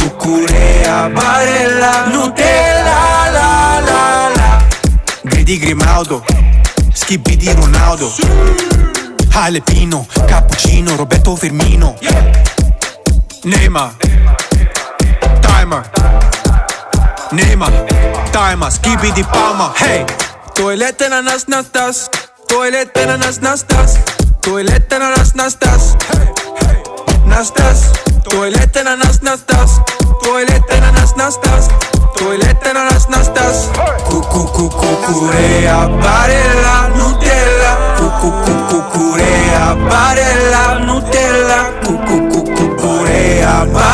Cucurea, barella, Nutella, la la la. Gridi Grimaudo, Schibidi Ronaldo, Alepino, Cappuccino, Roberto Firmino, Neymar, Timer, Neymar, Timer, Schibidi Palma. Hey, tualete na nas nastas, tualete na nas nastas, tualete na nas nastas, nastas, tualete na nas nastas, tualete na nas nastas, tualete na nas nastas. Cucurea, barella, Nutella, cucurea, barella, Nutella, cucurea, barella.